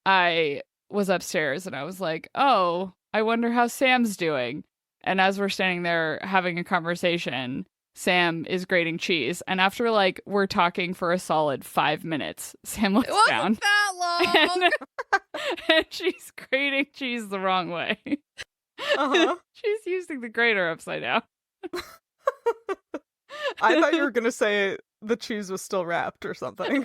I was upstairs and I was like, oh, I wonder how Sam's doing. And as we're standing there having a conversation, Sam is grating cheese. And after we're talking for a solid 5 minutes, Sam looks It down. wasn't that long. And she's grating cheese the wrong way. Uh-huh. She's using the grater upside down. I thought you were going to say the cheese was still wrapped or something.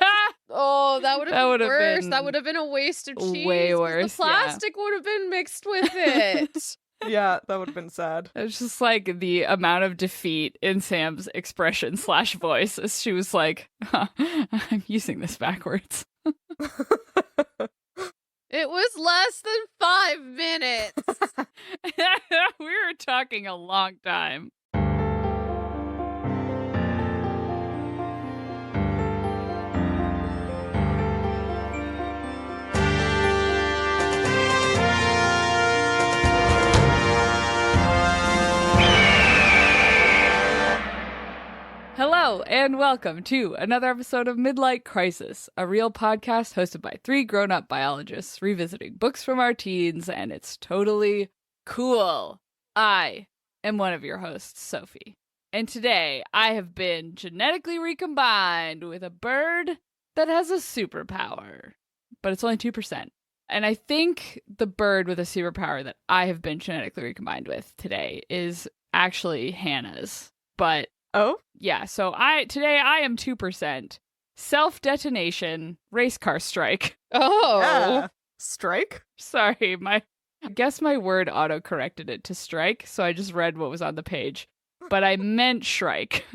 Oh, that would have been worse. been that would have been a waste of cheese. way worse, The plastic would have been mixed with it. Yeah, that would have been sad. It's just like the amount of defeat in Sam's expression / voice as she was like, I'm using this backwards. It was less than 5 minutes. We were talking a long time. Hello, and welcome to another episode of Midlight Crisis, a real podcast hosted by 3 grown-up biologists revisiting books from our teens, and it's totally cool. I am one of your hosts, Sophie, and today I have been genetically recombined with a bird that has a superpower, but it's only 2%. And I think the bird with a superpower that I have been genetically recombined with today is actually Hannah's, but Oh? yeah, so today I am 2%. Self-detonation, race car strike. Oh. Yeah. Strike? Sorry, I guess my word auto-corrected it to strike, so I just read what was on the page. But I meant shrike.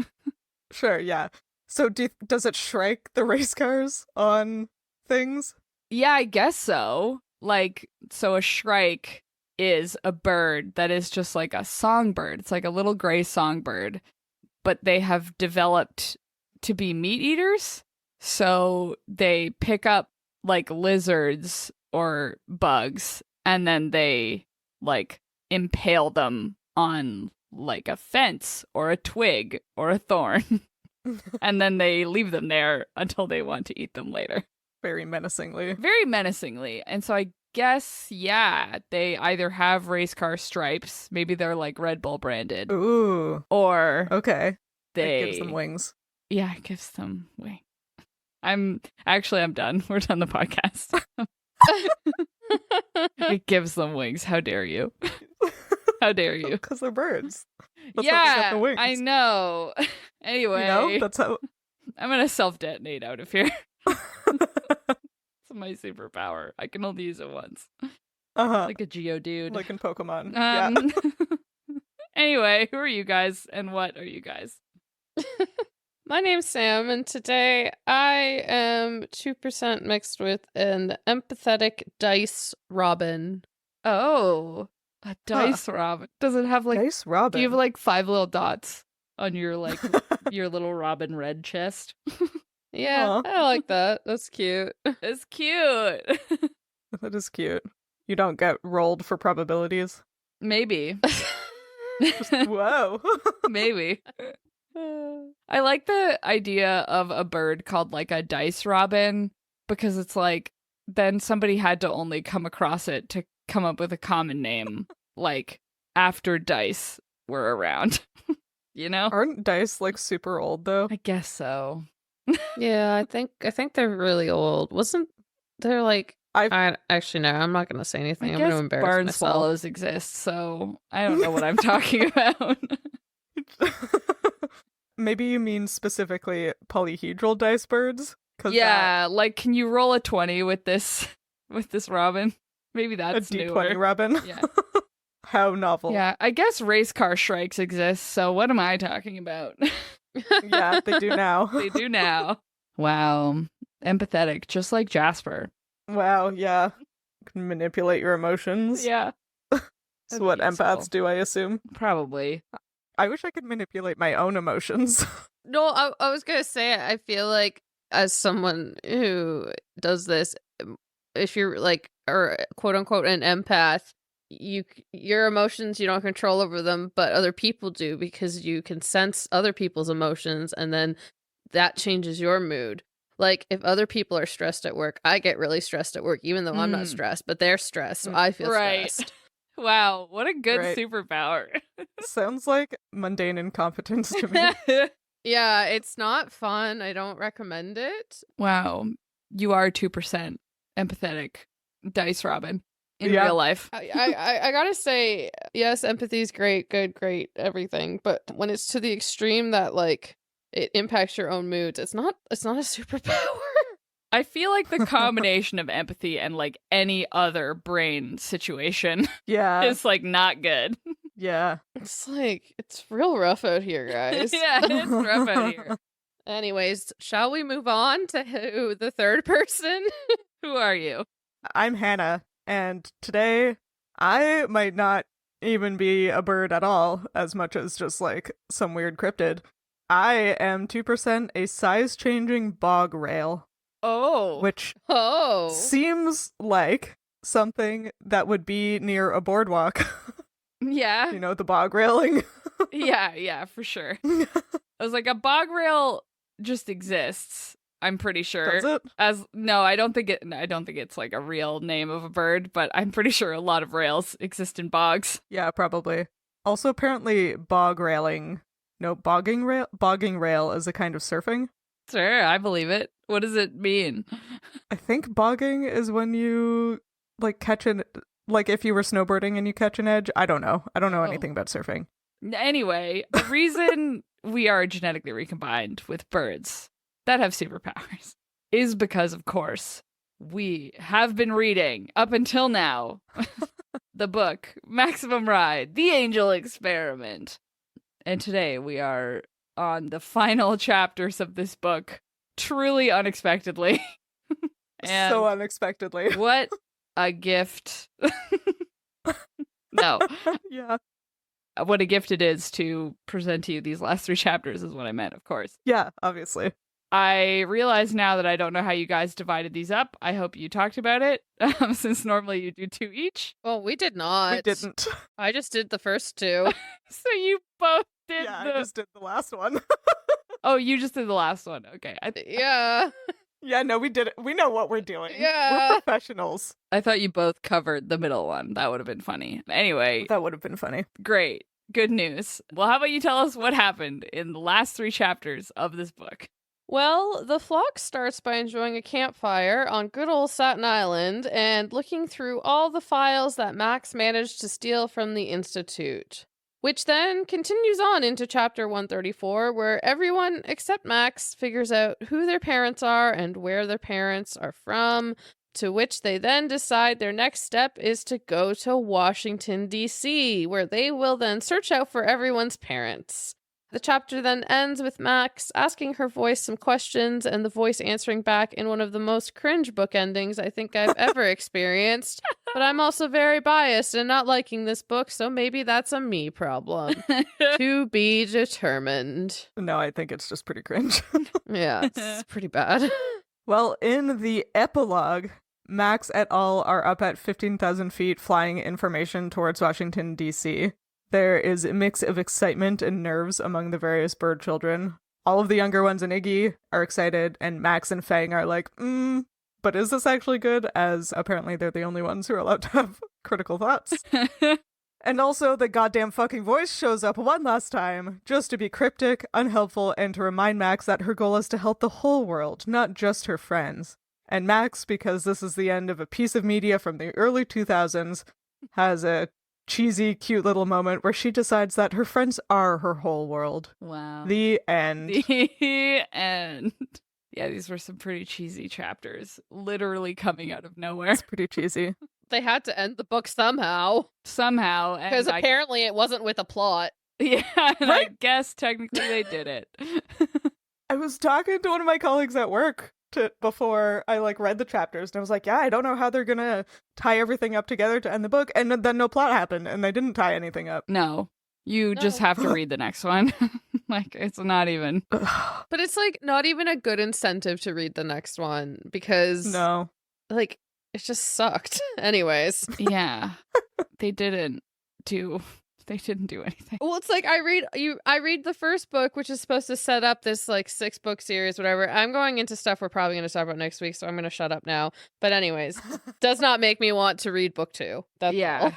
Sure, yeah. So does it shrike the race cars on things? Yeah, I guess so. So a shrike is a bird that is just like a songbird. It's like a little gray songbird. But they have developed to be meat eaters. So they pick up lizards or bugs and then they impale them on a fence or a twig or a thorn. And then they leave them there until they want to eat them later. Very menacingly. Very menacingly. And so I guess, yeah, they either have race car stripes, maybe they're Red Bull branded. Ooh. Or Okay. they It gives them wings. Yeah, it gives them wings. I'm done. We're done the podcast. It gives them wings. How dare you? How dare you? Because they're birds. That's how they get the wings. I know. Anyway, That's how. I'm gonna self-detonate out of here. It's my superpower. I can only use it once. Uh-huh. Like a Geodude. Like in Pokemon. Yeah. Yeah. Anyway, who are you guys and what are you guys? My name's Sam, and today I am 2% mixed with an empathetic dice robin. Oh, a dice robin. Does it have Dice robin. do you have 5 little dots on your your little robin red chest? Yeah, Aw. I like that. That's cute. It's cute. That is cute. You don't get rolled for probabilities. Maybe. Whoa. Maybe. I like the idea of a bird called a dice robin because it's then somebody had to only come across it to come up with a common name after dice were around. You know? Aren't dice super old though? I guess so. Yeah, I think they're really old. Wasn't there I actually no, I'm not gonna say anything. I'm gonna embarrass barn myself. swallows exist, so I don't know what I'm talking about. Maybe you mean specifically polyhedral dice birds? Yeah, can you roll a 20 with this robin? Maybe a that's D20 newer. robin? Yeah. How novel. Yeah, I guess race car strikes exist, so what am I talking about? Yeah, they do now. They do now. Wow. Empathetic, just like Jasper. Wow, yeah. Can manipulate your emotions. Yeah. That's what empaths do, I assume. Probably. I wish I could manipulate my own emotions. No, I was gonna say I feel like as someone who does this, if you're or quote unquote an empath, your emotions you don't control over them, but other people do because you can sense other people's emotions, and then that changes your mood. Like, if other people are stressed at work, I get really stressed at work, even though I'm not stressed, but they're stressed, so I feel stressed. Wow, what a good Right. superpower. Sounds like mundane incompetence to me. Yeah, it's not fun. I don't recommend it. Wow, you are 2% empathetic, Dice Robin, in Yeah. real life. I gotta say, yes, empathy is great, good, great, everything. But when it's to the extreme that like it impacts your own moods, it's not a superpower. I feel like the combination of empathy and like any other brain situation Yeah. is like not good. Yeah. It's like it's real rough out here, guys. Yeah, it's rough out here. Anyways, shall we move on to the third person? Who are you? I'm Hannah, and today I might not even be a bird at all, as much as just like some weird cryptid. I am 2% a size-changing bog rail, Oh. which Oh. seems like something that would be near a boardwalk. Yeah. You know, the bog railing. Yeah, for sure. I was like, a bog rail just exists. I'm pretty sure. Does it? No, I don't think it's like a real name of a bird, but I'm pretty sure a lot of rails exist in bogs. Yeah, probably. Also, apparently, bogging rail is a kind of surfing. Sure, I believe it. What does it mean? I think bogging is when you like catch like if you were snowboarding and you catch an edge. I don't know. I don't know anything about surfing. Anyway, the reason we are genetically recombined with birds that have superpowers is because, of course, we have been reading up until now the book Maximum Ride, The Angel Experiment. And today we are on the final chapters of this book, truly unexpectedly. And so unexpectedly. what a gift. No. Yeah. What a gift it is to present to you these last 3 chapters is what I meant, of course. Yeah, obviously. I realize now that I don't know how you guys divided these up. I hope you talked about it, since normally you do 2 each. Well, we did not. We didn't. I just did the first 2. So you both did Yeah, I just did the last one. Oh, you just did the last one. Okay. Yeah. Yeah, no, we did it. We know what we're doing. Yeah. We're professionals. I thought you both covered the middle one. That would have been funny. Anyway, That would have been funny. great. Good news. Well, how about you tell us what happened in the last 3 chapters of this book? Well, the flock starts by enjoying a campfire on good old Staten Island and looking through all the files that Max managed to steal from the Institute. Which then continues on into chapter 134, where everyone except Max figures out who their parents are and where their parents are from, to which they then decide their next step is to go to Washington, D.C., where they will then search out for everyone's parents. The chapter then ends with Max asking her voice some questions and the voice answering back in one of the most cringe book endings I think I've ever experienced. But I'm also very biased and not liking this book, so maybe that's a me problem. To be determined. No, I think it's just pretty cringe. Yeah, it's pretty bad. Well, in the epilogue, Max et al. Are up at 15,000 feet flying information towards Washington, D.C. There is a mix of excitement and nerves among the various bird children. All of the younger ones and Iggy are excited, and Max and Fang are like, but is this actually good? As apparently they're the only ones who are allowed to have critical thoughts. And also, the goddamn fucking voice shows up one last time, just to be cryptic, unhelpful, and to remind Max that her goal is to help the whole world, not just her friends. And Max, because this is the end of a piece of media from the early 2000s, has a cheesy, cute little moment where she decides that her friends are her whole world. Wow. The end. The end. Yeah, these were some pretty cheesy chapters, literally coming out of nowhere. It's pretty cheesy. They had to end the book somehow. Somehow. Because apparently it wasn't with a plot. Yeah, and Right? I guess technically they did it. I was talking to one of my colleagues at work before I read the chapters, and I was like, yeah, I don't know how they're gonna tie everything up together to end the book, and then no plot happened, and they didn't tie anything up. No. You just have to read the next one. It's not even. But it's not even a good incentive to read the next one because No. it just sucked. Anyways. Yeah. They didn't do They didn't do anything. Well, it's like I read the first book, which is supposed to set up this like 6-book series, whatever. I'm going into stuff we're probably going to talk about next week, so I'm going to shut up now. But anyways, does not make me want to read book 2. That's all.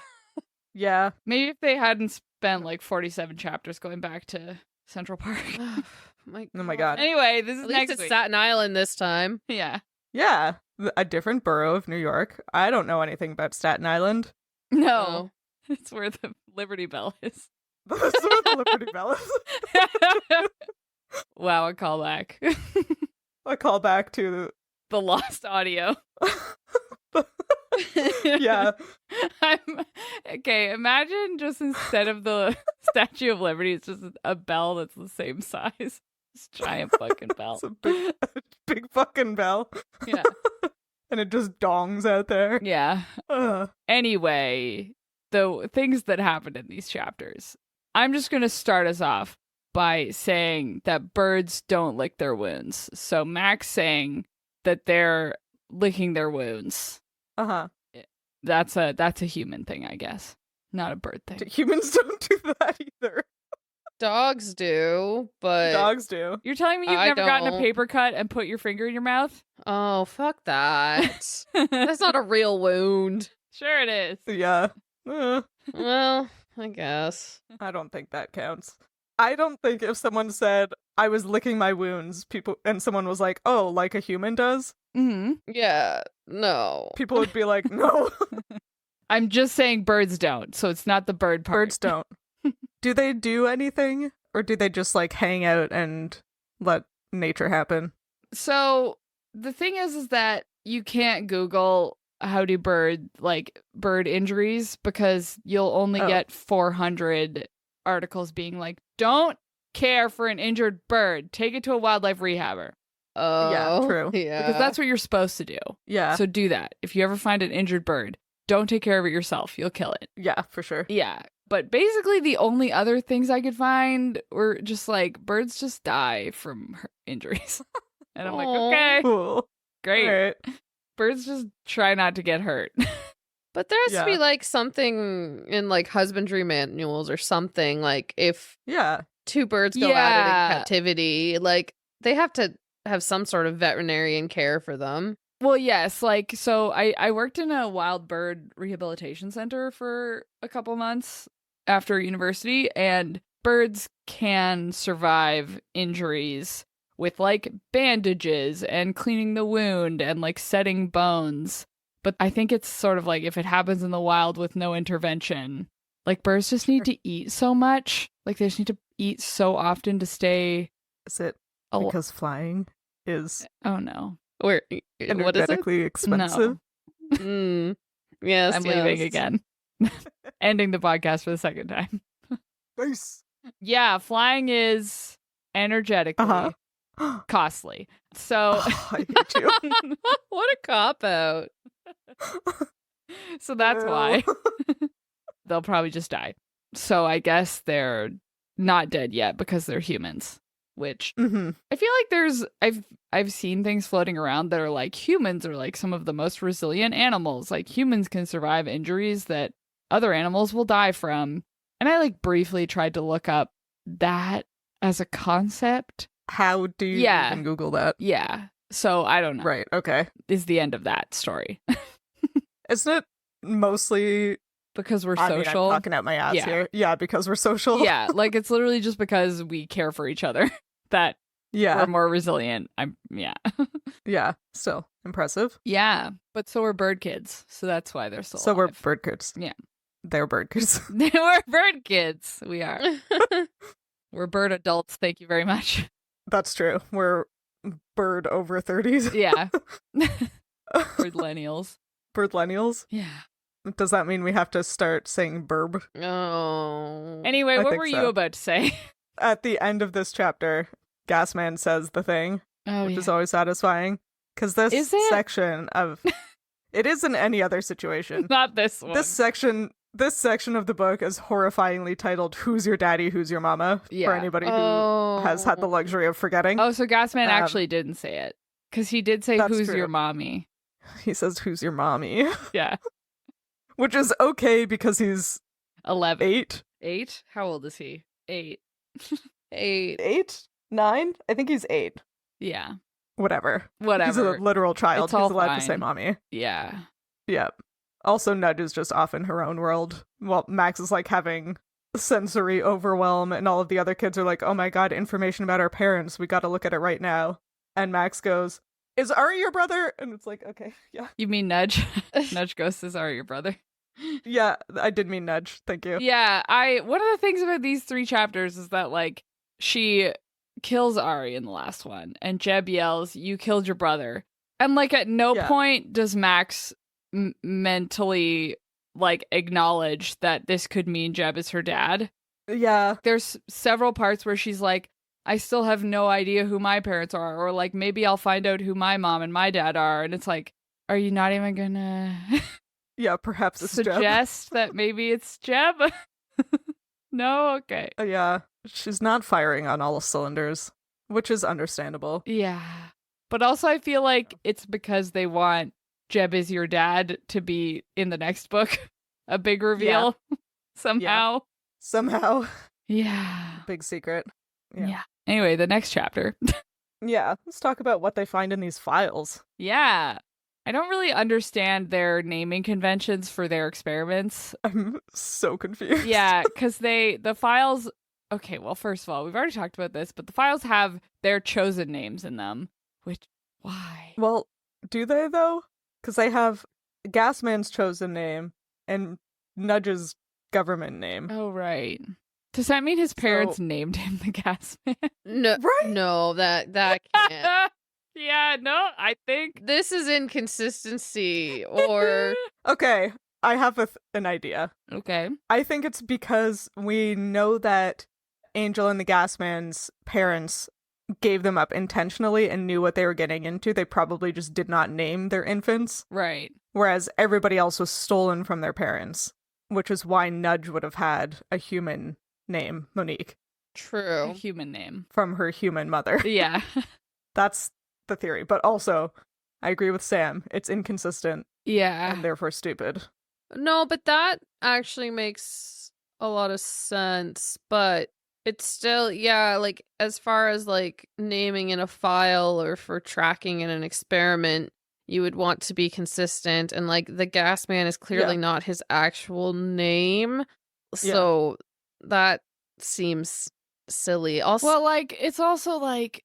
Yeah. Maybe if they hadn't spent like 47 chapters going back to Central Park. Oh my God. Anyway, this is At least next it's week. Staten Island this time. Yeah. Yeah. A different borough of New York. I don't know anything about Staten Island. No. It's where the Liberty Bell is. That's where the Liberty Bell is. Wow, a callback. A callback to The lost audio. Yeah. Okay, imagine just instead of the Statue of Liberty, it's just a bell that's the same size. This giant fucking bell. It's a big fucking bell. Yeah. And it just dongs out there. Yeah. Anyway, the things that happened in these chapters. I'm just going to start us off by saying that birds don't lick their wounds. So Max saying that they're licking their wounds. Uh-huh. That's a human thing, I guess. Not a bird thing. Humans don't do that either. Dogs do, but Dogs do. You're telling me you've I never gotten a don't. paper cut and put your finger in your mouth? oh, fuck that. That's not a real wound. Sure it is. Yeah. Well, I guess. I don't think that counts. I don't think if someone said, I was licking my wounds, and someone was like, oh, like a human does, Mm-hmm. Yeah, no. people would be like, no, I'm just saying birds don't, so it's not the bird part. birds don't. Do they do anything? Or do they just like hang out and let nature happen? So the thing is that you can't Google how do bird injuries because you'll only get 400 articles being like, don't care for an injured bird. Take it to a wildlife rehabber. Oh, Yeah, true. Yeah. Because that's what you're supposed to do. Yeah. So do that. If you ever find an injured bird, don't take care of it yourself. You'll kill it. Yeah, for sure. Yeah. But basically the only other things I could find were just like birds just die from injuries. And I'm like, Aw. okay, Cool. great. All right. Birds just try not to get hurt. But there has to be Yeah. like something in like husbandry manuals or something, like if Yeah. 2 birds go at it Yeah. in captivity, like they have to have some sort of veterinarian care for them. Well, yes. Like, so I worked in a wild bird rehabilitation center for a couple months after university, and birds can survive injuries with like bandages and cleaning the wound and like setting bones. But I think it's sort of like if it happens in the wild with no intervention, like birds just need to eat so much. Like they just need to eat so often to stay. Is it al- because flying is Oh no. Where what is it? energetically expensive? Mm. Yes, I'm leaving yes. again. Ending the podcast for the second time. Nice. Yeah, flying is energetically Uh-huh. costly. So Oh, I hate you. What a cop out. so that's why Ew. they'll probably just die. So I guess they're not dead yet because they're humans, which Mhm. I feel like I've seen things floating around that are like humans are like some of the most resilient animals. Like humans can survive injuries that other animals will die from. And I like briefly tried to look up that as a concept. How do you Yeah. even Google that? Yeah. So I don't know. Right, okay. Is the end of that story. Isn't it mostly Because we're I mean, I'm social. talking out my ass Yeah. here. Yeah, because we're social. Yeah, like it's literally just because we care for each other that Yeah. we're more resilient. Yeah. Yeah. Still impressive. Yeah, but so are bird kids. So that's why they're still So we're alive. bird kids. Yeah. They're bird kids. We're bird kids. We are. We're bird adults. Thank you very much. That's true. We're bird over 30s. Yeah. Birdlennials. Birdlennials. Yeah. Does that mean we have to start saying burb? Oh. Anyway, I what think were you so. about to say? At the end of this chapter, Gasman says the thing, Oh, which yeah. is always satisfying. Because this Is it? section of... It is in any other situation. Not this one. This section of the book is horrifyingly titled "Who's Your Daddy? Who's Your Mama?" Yeah. For anybody who has had the luxury of forgetting. Oh, so Gasman Um, actually didn't say it. Because he did say, That's who's true. your mommy? He says, "Who's your mommy?" Yeah. Which is okay because he's 11. 8. 8? How old is he? 8. 8. 8? 9? I think he's 8. Yeah. Whatever. He's a Whatever. literal child. It's all He's allowed to say fine. mommy. Yeah. Yep. Also, Nudge is just off in her own world. Well, Max is like having sensory overwhelm, and all of the other kids are like, oh my god, information about our parents. We gotta look at it right now. And Max goes, is Ari your brother? And it's like, okay, yeah. You mean Nudge? Nudge Ghost is Ari your brother. Yeah, I did mean Nudge. Thank you. Yeah, one of the things about these 3 chapters is that, like, she kills Ari in the last one, and Jeb yells, you killed your brother. And, like, at no point does Max mentally, like, acknowledge that this could mean Jeb is her dad. Yeah. There's several parts where she's like, I still have no idea who my parents are, or, like, maybe I'll find out who my mom and my dad are. And it's like, are you not even gonna... Yeah, perhaps it's suggest that maybe it's Jeb? No? Okay. Yeah, she's not firing on all cylinders, which is understandable. Yeah. But also I feel like it's because they want Jeb is your dad to be in the next book. A big reveal. Somehow. Somehow. Yeah. Big secret. Yeah. Anyway, the next chapter. Yeah, let's talk about what they find in these files. Yeah. I don't really understand their naming conventions for their experiments. I'm so confused. Yeah, because the files... Okay, well, first of all, we've already talked about this, but the files have their chosen names in them. Which, why? Well, do they, though? Because they have Gasman's chosen name and Nudge's government name. Oh, right. Does that mean his parents named him the Gas Man? No, Right? no, that can't. Yeah, no, I think... This is inconsistency, or... Okay, I have an idea. Okay. I think it's because we know that Angel and the Gasman's parents gave them up intentionally and knew what they were getting into. They probably just did not name their infants. Right. Whereas everybody else was stolen from their parents, which is why Nudge would have had a human name, Monique, True. A human name. from her human mother. Yeah. That's the theory. But also, I agree with Sam. It's inconsistent Yeah. and therefore stupid. No, but that actually makes a lot of sense, but it's still, yeah, like, as far as, like, naming in a file or for tracking in an experiment, you would want to be consistent, and, like, the Gas Man is clearly not his actual name, so that seems silly. Also, Well, like, it's also, like,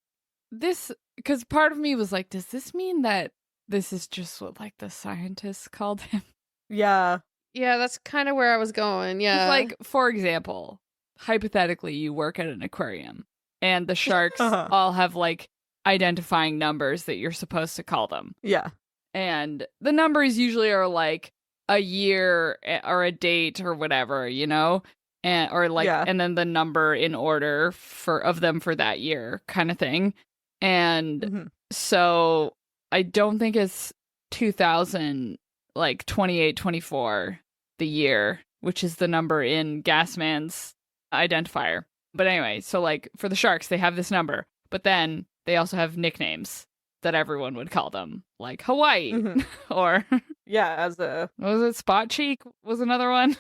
this... Because part of me was like, does this mean that this is just what, like, the scientists called him? Yeah. yeah, that's kind of where I was going, 'Cause, yeah. like, for example, hypothetically, you work at an aquarium, and the sharks all have, like, identifying numbers that you're supposed to call them. Yeah. And the numbers usually are, like, a year or a date or whatever, you know? And or like and then the number in order of them for that year kind of thing. And so I don't think it's 2000, like 2824, the year, which is the number in Gasman's identifier. But anyway, so like for the sharks, they have this number, but then they also have nicknames that everyone would call them, like Hawaii or as a what was it? Spot Cheek was another one.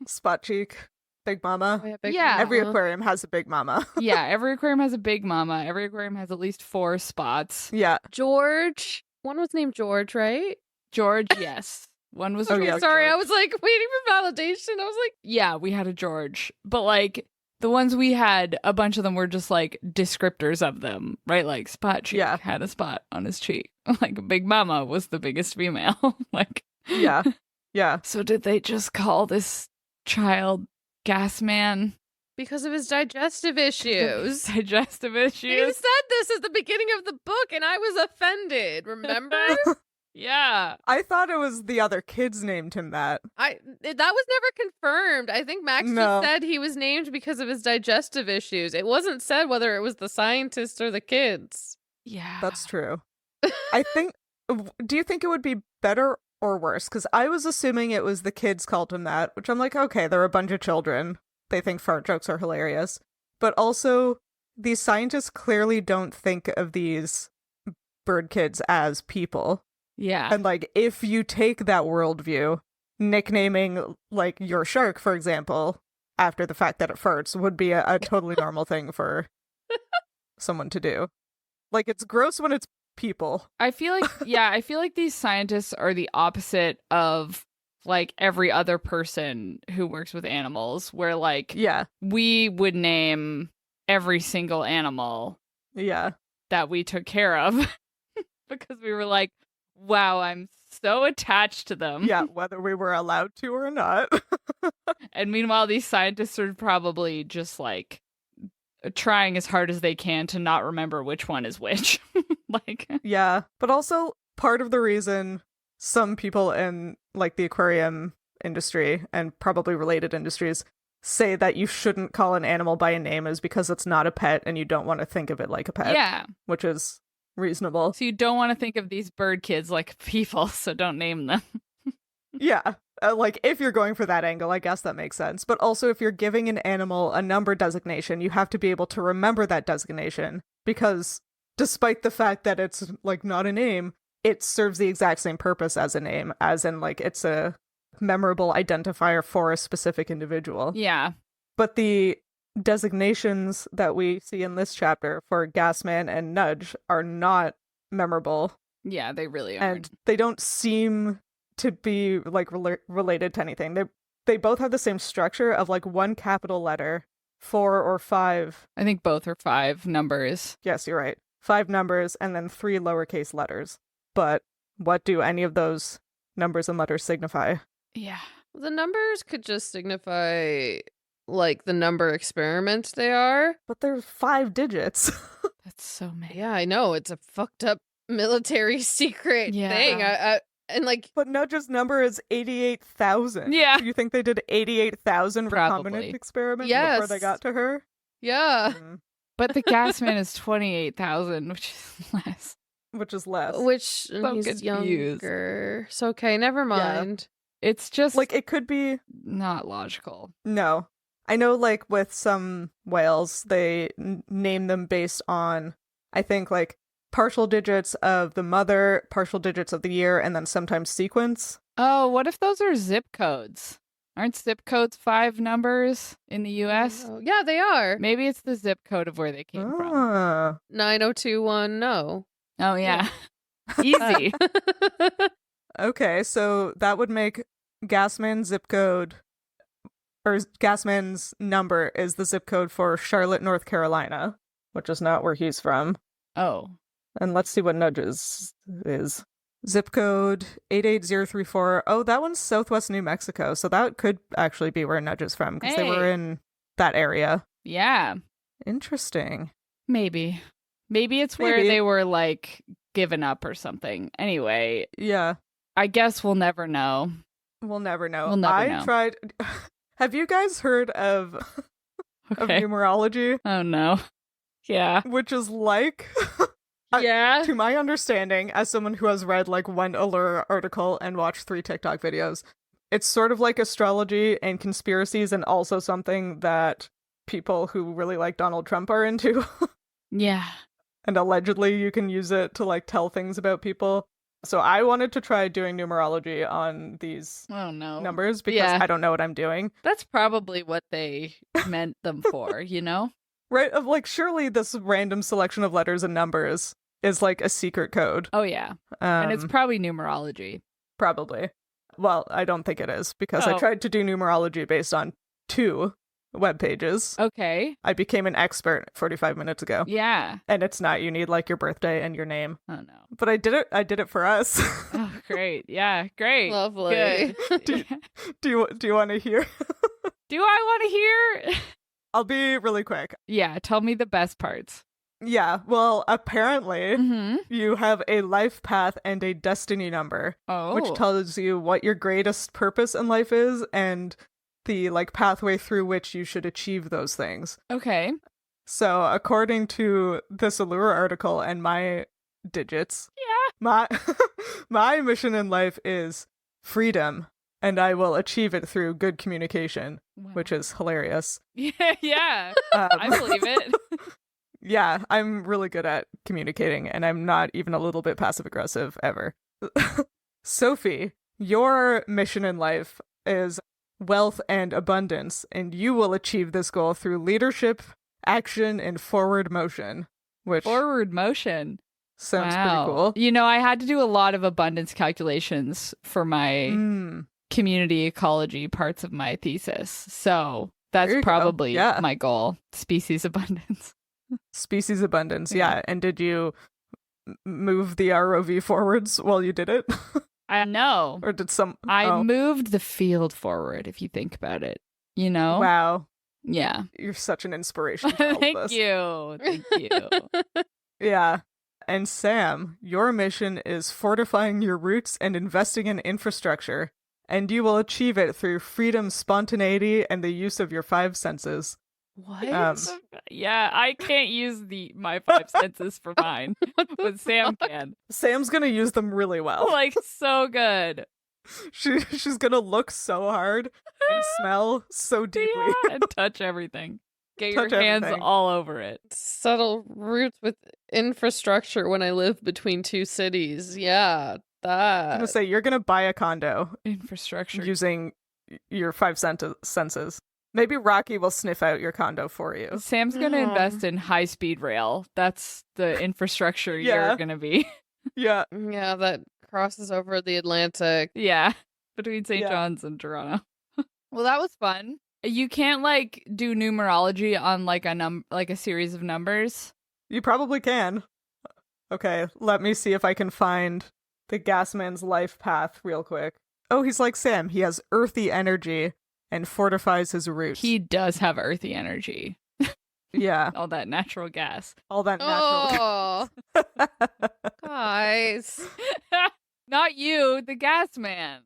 Spot Cheek, Big Mama. Oh, yeah, Big Yeah. Mama. Every aquarium has a Big Mama. Yeah, every aquarium has a Big Mama. Every aquarium has at least 4 spots. Yeah. George. One was named George, right? George, yes. One was Oh, yeah, Sorry, I George. was like waiting for validation. I was like, yeah, we had a George. But like the ones we had, a bunch of them were just like descriptors of them, right? Like Spot Cheek had a spot on his cheek. Like Big Mama was the biggest female. Like Yeah. Yeah. So did they just call this child Gas Man? because of his digestive issues. Digestive You issues? said this at the beginning of the book, and I was offended. Remember? Yeah. I thought it was the other kids named him that. That was never confirmed. I think Max No. just said he was named because of his digestive issues. It wasn't said whether it was the scientists or the kids. Yeah. That's true. I think. Do you think it would be better or worse? Because I was assuming it was the kids called him that, which I'm like, okay, they're a bunch of children. They think fart jokes are hilarious. But also, these scientists clearly don't think of these bird kids as people. Yeah. And, like, if you take that worldview, nicknaming, like, your shark, for example, after the fact that it farts would be a totally normal thing for someone to do. Like, it's gross when it's people. I feel like these scientists are the opposite of like every other person who works with animals, where like Yeah. we would name every single animal Yeah. that we took care of because we were like, wow, I'm so attached to them. Yeah, whether we were allowed to or not. And meanwhile, these scientists are probably just like trying as hard as they can to not remember which one is which. Like, Yeah, but also part of the reason some people in like the aquarium industry and probably related industries say that you shouldn't call an animal by a name is because it's not a pet and you don't want to think of it like a pet. yeah. Which is reasonable. So you don't want to think of these bird kids like people, so don't name them. Yeah. Like, if you're going for that angle, I guess that makes sense. But also, if you're giving an animal a number designation, you have to be able to remember that designation. Because despite the fact that it's, like, not a name, it serves the exact same purpose as a name. As in, like, it's a memorable identifier for a specific individual. Yeah. But the designations that we see in this chapter for Gasman and Nudge are not memorable. Yeah, they really aren't. And they don't seem to be like related to anything. They both have the same structure of like one capital letter, 4 or 5. I think both are 5 numbers. Yes, you're right. 5 numbers and then 3 lowercase letters. But what do any of those numbers and letters signify? Yeah. The numbers could just signify like the number experiments they are. But they're 5 digits. That's so many. Yeah, I know. It's a fucked up military secret Yeah. thing. And like, But Nudge's number is 88,000. Yeah. Do you think they did 88,000 Probably. recombinant experiments Yes. before they got to her? yeah. But the Gasman is 28,000, which is less. Which is less. Which So he's confused. younger. So okay, never mind. It's just Like, it could be... not logical. No. I know, like, with some whales, they name them based on, I think, like, partial digits of the mother, partial digits of the year, and then sometimes sequence. Oh, what if those are zip codes? Aren't zip codes 5 numbers in the US? Oh, yeah, they are. Maybe it's the zip code of where they came from. Ah. 9021, no. Oh, yeah. Easy. Okay, so that would make Gasman's zip code, or Gasman's number is the zip code for Charlotte, North Carolina, which is not where he's from. Oh. And let's see what Nudge's is. Zip code 88034. Oh, that one's Southwest New Mexico, so that could actually be where Nudge is from, because they were Hey. in that area. Yeah. Interesting. Maybe. Maybe it's where Maybe. they were, like, given up or something. Anyway, Yeah, I guess we'll never know. we'll never know. We'll never I know. tried... Have you guys heard of Okay. numerology? Oh, no. Yeah. Which is like... Yeah. To my understanding, as someone who has read like one Allure article and watched 3 TikTok videos, it's sort of like astrology and conspiracies, and also something that people who really like Donald Trump are into. Yeah. And allegedly you can use it to like tell things about people. So I wanted to try doing numerology on these Oh, no. numbers because Yeah. I don't know what I'm doing. That's probably what they meant them for, you know? Right? Of like, surely this random selection of letters and numbers is like a secret code. Oh, yeah. And it's Um, probably numerology. Probably. Well, I don't think it is, because I Oh. tried to do numerology based on 2 web pages. Okay. I became an expert 45 minutes ago. Yeah. And it's not. You need like your birthday and your name. Oh, no. But I did it for us. Oh, great. Yeah, great. Lovely. Good. Do- do you want to hear? Do I want to hear? I'll be really quick. Yeah, tell me the best parts. Yeah, well, apparently Mm-hmm. you have a life path and a destiny number, Oh. which tells you what your greatest purpose in life is and the like pathway through which you should achieve those things. Okay. So, according to this Allure article and my digits, my my mission in life is freedom, and I will achieve it through good communication, Wow. which is hilarious. Yeah, yeah. Um, I believe it. Yeah, I'm really good at communicating, and I'm not even a little bit passive aggressive ever. Sophie, your mission in life is wealth, and abundance, and you will achieve this goal through leadership, action, and forward motion, which Forward motion. sounds Wow. pretty cool. You know, I had to do a lot of abundance calculations for my community ecology parts of my thesis. So There that's you go. probably Yeah. my goal. Species abundance. Species abundance, Yeah. yeah. And did you move the ROV forwards while you did it? I know. Or did some... I oh. moved the field forward, if you think about it. You know? Wow. Yeah. You're such an inspiration to all of Thank us. you. Thank you. Yeah. And Sam, your mission is fortifying your roots and investing in infrastructure, and you will achieve it through freedom, spontaneity, and the use of your 5 senses. What? Yeah, I can't use my 5 senses for mine, but Sam can. Sam's gonna use them really well. Like, so good. She's gonna look so hard and smell so deeply. Yeah, and touch everything. Get Touch your hands everything. all over it. Subtle roots with infrastructure when I live between 2 cities. Yeah, I'm that. gonna say you're gonna buy a condo Infrastructure. using your 5 senses. Maybe Rocky will sniff out your condo for you. Sam's going to invest in high-speed rail. That's the infrastructure Yeah. you're going to be. Yeah. Yeah, that crosses over the Atlantic. Yeah, between St. Yeah. John's and Toronto. Well, that was fun. You can't like do numerology on like a series of numbers. You probably can. Okay, let me see if I can find the Gasman's life path real quick. Oh, he's like Sam. He has earthy energy and fortifies his roots. He does have earthy energy. Yeah, All that natural gas. all that natural. Oh, guys. Not you, the gas man.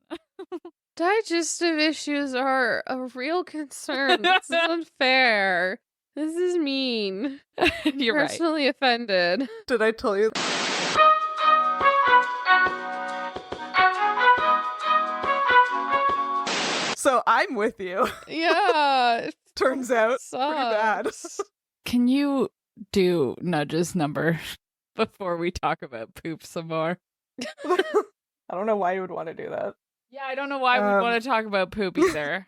Digestive issues are a real concern. This is unfair. This is mean. You're right. Personally offended. Did I tell you? So I'm with you. Yeah. it Turns out sucks. pretty bad. Can you do Nudge's number before we talk about poop some more? I don't know why you would want to do that. Yeah, I don't know why we want to talk about poop either.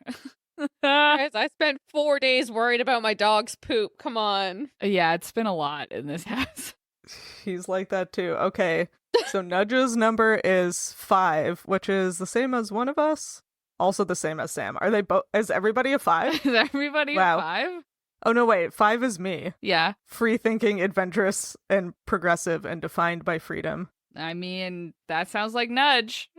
Guys, I spent 4 days worried about my dog's poop. Come on. Yeah, it's been a lot in this house. He's like that too. Okay, so Nudge's number is 5, which is the same as one of us. Also the same as Sam. Are they both? Is everybody a 5? Is everybody Wow. a 5? Oh no, wait. 5 is me. Yeah. Free thinking, adventurous, and progressive, and defined by freedom. I mean, that sounds like Nudge.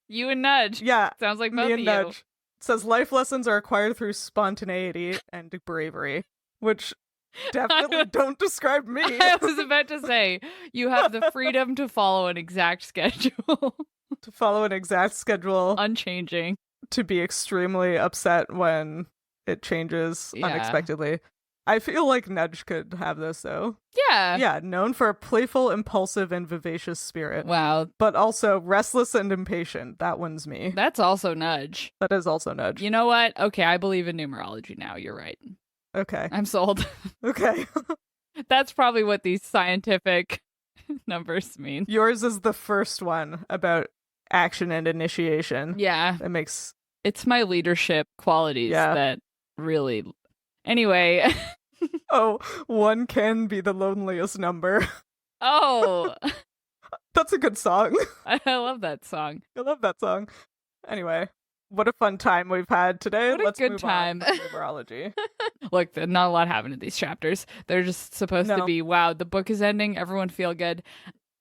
You and Nudge. Yeah, Sounds like both me of and you. Nudge. It says life lessons are acquired through spontaneity and bravery, which definitely don't describe me. I was about to say, you have the freedom to follow an exact schedule. To follow an exact schedule, Unchanging. to be extremely upset when it changes Yeah. unexpectedly. I feel like Nudge could have this though. Yeah. Yeah, known for a playful, impulsive, and vivacious spirit, Wow. but also restless and impatient. That one's me. That's also Nudge. That is also Nudge. You know what? Okay, I believe in numerology now. You're right. Okay. I'm sold. Okay. That's probably what these scientific numbers mean. Yours is the first one about action and initiation. Yeah. It makes It's my leadership qualities Yeah. that really. Anyway. oh, 1 can be the loneliest number. Oh, That's a good song. I love that song. I love that song. Anyway, what a fun time we've had today. What a Let's good move time. on to numerology. Look, not a lot happened in these chapters. They're just supposed to No. be, wow, the book is ending, everyone feel good.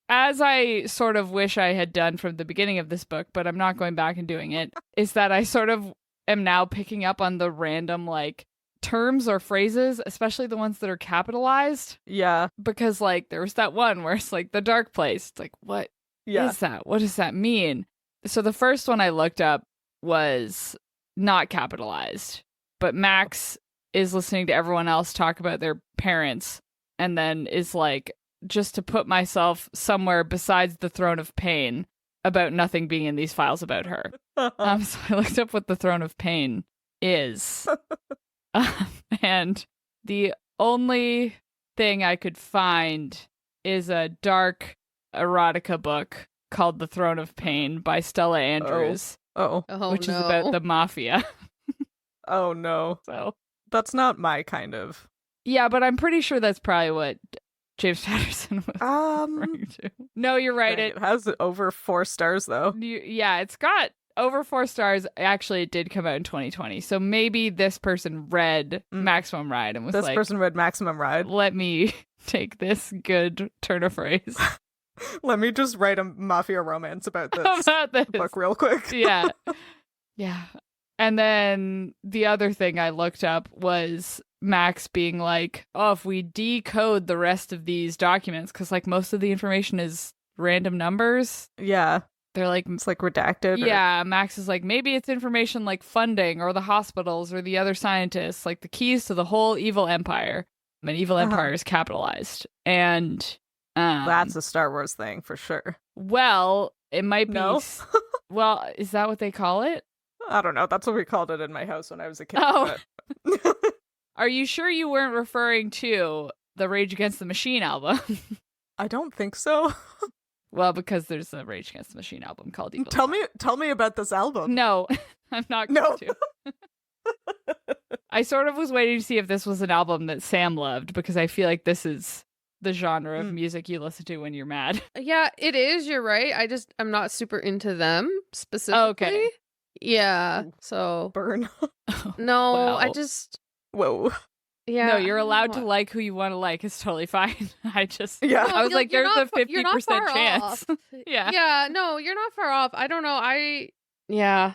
As I sort of wish I had done from the beginning of this book, but I'm not going back and doing it, is that I sort of am now picking up on the random, like, terms or phrases, especially the ones that are capitalized. Yeah. Because, like, there was that one where it's like the dark place. It's like, what Yeah. is that? What does that mean? So the first one I looked up was not capitalized, but Max is listening to everyone else talk about their parents and then is like, just to put myself somewhere besides the throne of pain about nothing being in these files about her. So I looked up what the throne of pain is. And the only thing I could find is a dark erotica book called The Throne of Pain by Stella Andrews, oh. Oh, which no. is about the mafia. Oh no. So That's not my kind of. yeah, but I'm pretty sure that's probably what James Patterson was referring to. No, you're right. Dang, it has over 4 stars though. Yeah, it's got over 4 stars. Actually, it did come out in 2020. So maybe this person read Maximum Ride and was This like, person read Maximum Ride. let me take this good turn of phrase. Let me just write a mafia romance about this About this. book real quick. Yeah. Yeah. And then the other thing I looked up was Max being like, oh, if we decode the rest of these documents, because like most of the information is random numbers, Yeah. they're like, It's like redacted. yeah, Max is like, maybe it's information like funding or the hospitals or the other scientists, like the keys to the whole evil empire. And evil empire is capitalized. And that's a Star Wars thing for sure. well, it might be. No? Well, is that what they call it? I don't know. That's what we called it in my house when I was a kid. Oh. But... Are you sure you weren't referring to the Rage Against the Machine album? I don't think so. Well, because there's a Rage Against the Machine album called Evil. Tell me about this album. No, I'm not going to. I sort of was waiting to see if this was an album that Sam loved, because I feel like this is the genre of music you listen to when you're mad. Yeah, it is. You're right. I'm not super into them specifically. Okay. Yeah. So Burn. no, Wow. I just Whoa. yeah. No, you're allowed to No. like who you want to like. It's totally fine. I just, Yeah. I was like, You're there's not a you're not 50% far chance. off. Yeah. Yeah, no, you're not far off. I don't know. I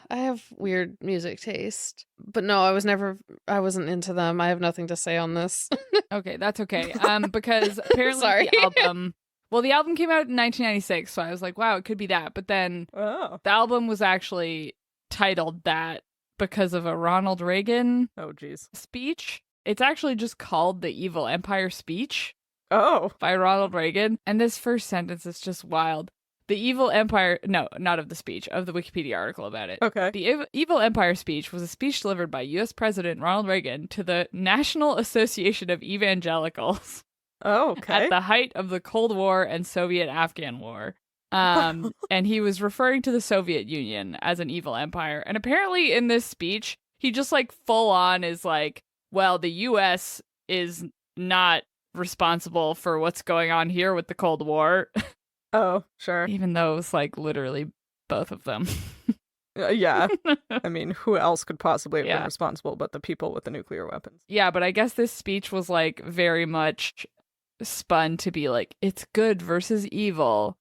have weird music taste. But no, I wasn't into them. I have nothing to say on this. Okay, that's okay. Because apparently Sorry. the album came out in 1996, so I was like, wow, it could be that. But then Oh. the album was actually titled that because of a Ronald Reagan Oh, geez. speech. It's actually just called the Evil Empire Speech Oh. by Ronald Reagan. And this first sentence is just wild. The Evil Empire, no, not of the speech, of the Wikipedia article about it. Okay. The Evil Empire speech was a speech delivered by U.S. President Ronald Reagan to the National Association of Evangelicals Oh, okay. at the height of the Cold War and Soviet-Afghan War. And he was referring to the Soviet Union as an evil empire. And apparently in this speech, he just like full on is like, well, the U.S. is not responsible for what's going on here with the Cold War. Oh, sure. Even though it was like literally both of them. Yeah. I mean, who else could possibly have Yeah. been responsible but the people with the nuclear weapons? Yeah, but I guess this speech was like very much spun to be like, it's good versus evil.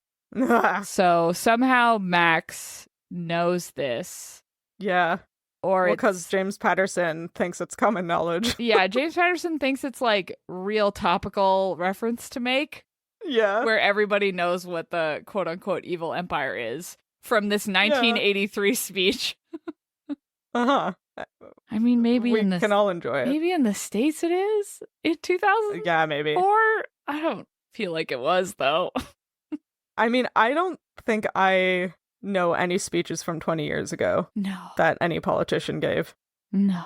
So somehow Max knows this. Yeah. Or Well, it's- because James Patterson thinks it's common knowledge. yeah, James Patterson thinks it's like real topical reference to make, Yeah. where everybody knows what the quote unquote evil empire is from this 1983 speech. Uh-huh. I mean, maybe we in the can all enjoy it. maybe in the States it is in 2004. Yeah, maybe. I don't feel like it was though. I mean, I don't think I know any speeches from 20 years ago No, that any politician gave. no,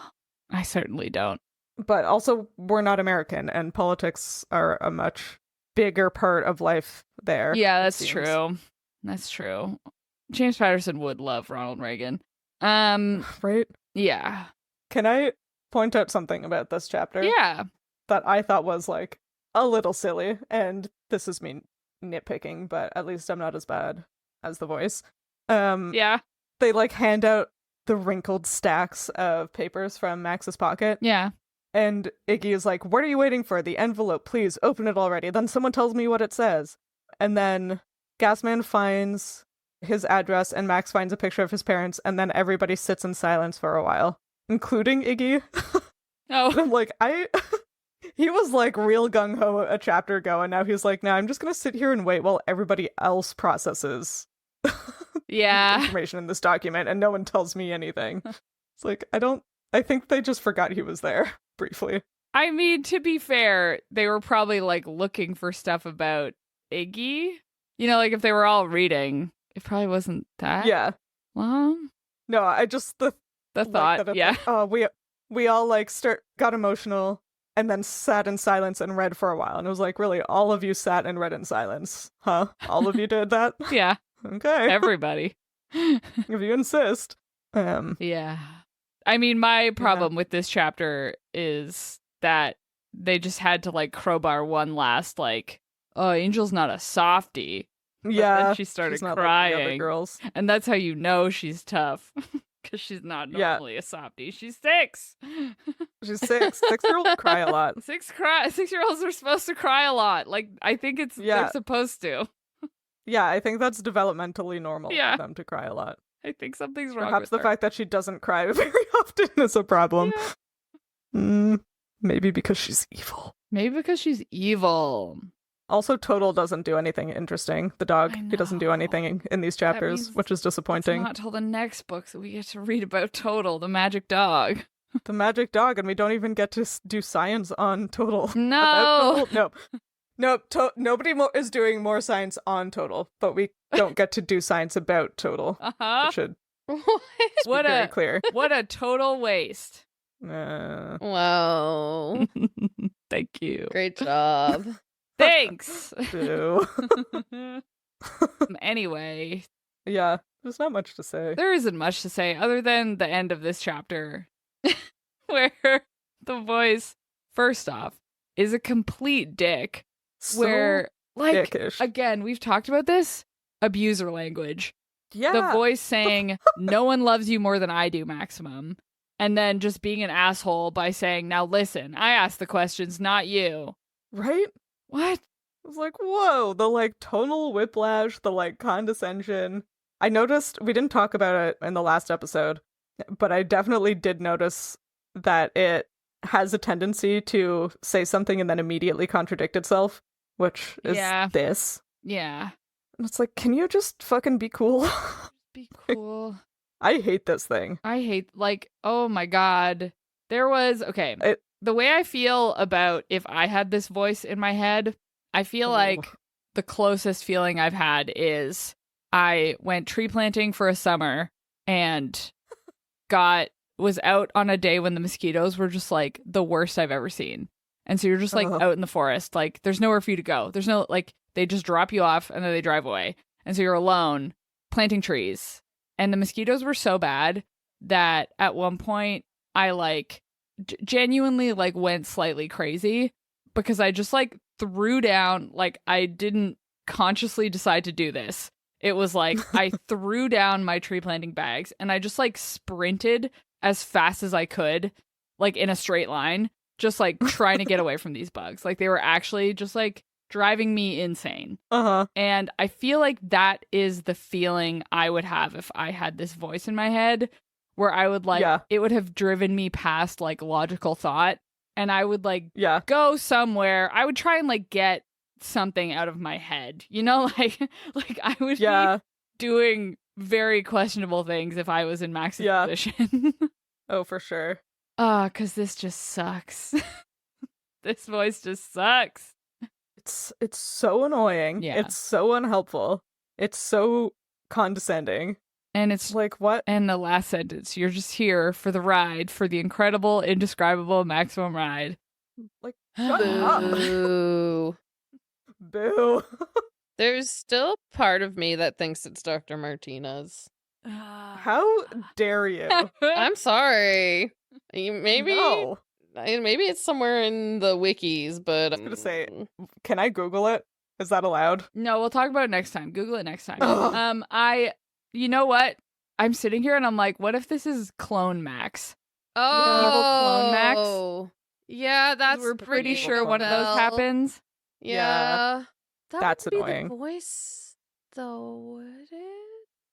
I certainly don't. But also, we're not American, and politics are a much bigger part of life there. Yeah, it that's seems. true. That's true. James Patterson would love Ronald Reagan. Right? Yeah. Can I point out something about this chapter? Yeah. That I thought was, like, a little silly, and this is me nitpicking, but at least I'm not as bad as the voice. Yeah. They, like, hand out the wrinkled stacks of papers from Max's pocket. Yeah. And Iggy is like, what are you waiting for? The envelope, please, open it already. Then someone tells me what it says. And then Gasman finds his address, and Max finds a picture of his parents, and then everybody sits in silence for a while, including Iggy. Oh. And I'm like, he was like real gung-ho a chapter ago, and now he's like, nah, I'm just gonna sit here and wait while everybody else processes the Yeah. information in this document, and no one tells me anything. It's like, I think they just forgot he was there, briefly. I mean, to be fair, they were probably like looking for stuff about Iggy. You know, like if they were all reading, it probably wasn't that Yeah. long. No, I just, The like thought, that it's yeah. like, oh, we all like got emotional and then sat in silence and read for a while. And it was like, really, all of you sat and read in silence, huh? All of you did that? Yeah. Okay. Everybody. If you insist. Yeah. I mean, my problem with this chapter is that they just had to like crowbar one last like, oh, Angel's not a softie. But then she started she's not crying. like the other girls. And that's how you know she's tough. Because she's not normally a softie. She's 6. She's 6. 6-year-olds cry a lot. 6-year-olds are supposed to cry a lot. Like, I think they're supposed to. Yeah, I think that's developmentally normal Yeah. for them to cry a lot. I think something's wrong Perhaps with the her. fact that she doesn't cry very often is a problem. Maybe because she's evil. Maybe because she's evil. Also, Total doesn't do anything interesting. The dog, he doesn't do anything in these chapters, which is disappointing. It's not till the next book that we get to read about Total, the magic dog. The magic dog, and we don't even get to do science on Total. No! Total. No. Nobody is doing more science on Total, but we don't get to do science about Total. Uh-huh. It should What? be very clear. What a total waste. Wow. Thank you. Great job. Thanks. Boo. Anyway, Yeah, there's not much to say. there isn't much to say other than the end of this chapter where the voice, first off, is a complete dick. So Where, like, dickish. again, we've talked about this abuser language. Yeah. The voice saying, no one loves you more than I do, Maximum. And then just being an asshole by saying, now listen, I asked the questions, not you. Right? What? I was like, whoa, the like tonal whiplash, the like condescension. I noticed, we didn't talk about it in the last episode, but I definitely did notice that it has a tendency to say something and then immediately contradict itself, which is this. Yeah. And it's like, can you just fucking be cool? Be cool. I hate this thing. I hate, like, oh my God. There was, okay, the way I feel about if I had this voice in my head, I feel like the closest feeling I've had is I went tree planting for a summer and was out on a day when the mosquitoes were just like the worst I've ever seen. And so you're just like out in the forest, like there's nowhere for you to go. There's no, like, they just drop you off and then they drive away. And so you're alone planting trees. And the mosquitoes were so bad that at one point I like genuinely like went slightly crazy because I just like threw down, like I didn't consciously decide to do this. It was like I threw down my tree planting bags and I just like sprinted as fast as I could, like in a straight line, just like trying to get away from these bugs. Like they were actually just like driving me insane. And I feel like that is the feeling I would have if I had this voice in my head, where I would like, it would have driven me past like logical thought and I would like go somewhere. I would try and like get something out of my head, you know, like I would be doing very questionable things if I was in Max's position. Oh, for sure. Because this just sucks. This voice just sucks. It's so annoying. Yeah. It's so unhelpful. It's so condescending. And it's like, what? And the last sentence, you're just here for the ride, for the incredible, indescribable maximum ride. Like, shut up. Boo. Boo. There's still part of me that thinks it's Dr. Martinez. How dare you? I'm sorry. Maybe No. Maybe it's somewhere in the wikis, but I was gonna say, can I Google it? Is that allowed? No, we'll talk about it next time. Google it next time. You know what? I'm sitting here and I'm like, what if this is Clone Max? Oh, Clone Max? Yeah, that's we're pretty sure ringing one of those happens. Yeah, that's would be annoying. The voice, though, would it?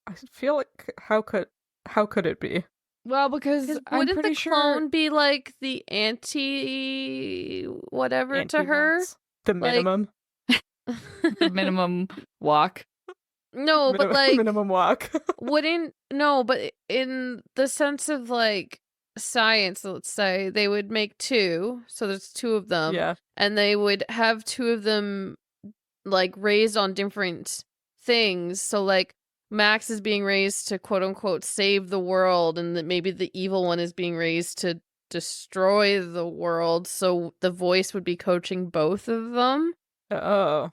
I feel like how could it be? Well, because I'm wouldn't pretty the sure clone be like the anti whatever to her? The minimum. the minimum walk. No, but like minimum walk. but in the sense of like science, let's say they would make 2, so there's 2 of them. Yeah. And they would have 2 of them like raised on different things. So like Max is being raised to quote unquote save the world, and that maybe the evil one is being raised to destroy the world. So the voice would be coaching both of them. Oh.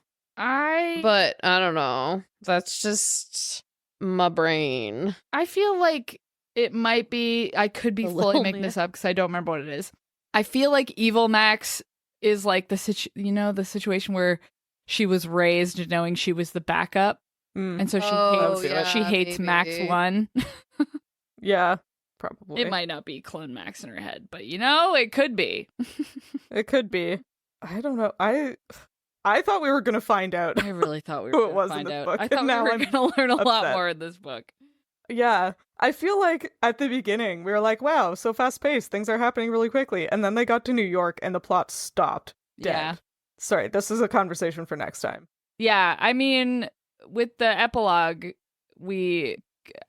But I don't know. That's just my brain. I feel like It might be. I could be A fully little making this up because I don't remember what it is. I feel like Evil Max is like the situation where she was raised knowing she was the backup, and so she hates maybe. Max 1. Yeah, probably. It might not be Clone Max in her head, but it could be. It could be. I don't know. I thought we were gonna find out. I really thought we who were it going was to in find this out. book, I and thought we now were I'm going to learn a lot upset. more in this book. Yeah, I feel like at the beginning we were like, wow, so fast paced, things are happening really quickly, and then they got to New York and the plot stopped dead. Yeah. Sorry, this is a conversation for next time. Yeah, I mean, with the epilogue,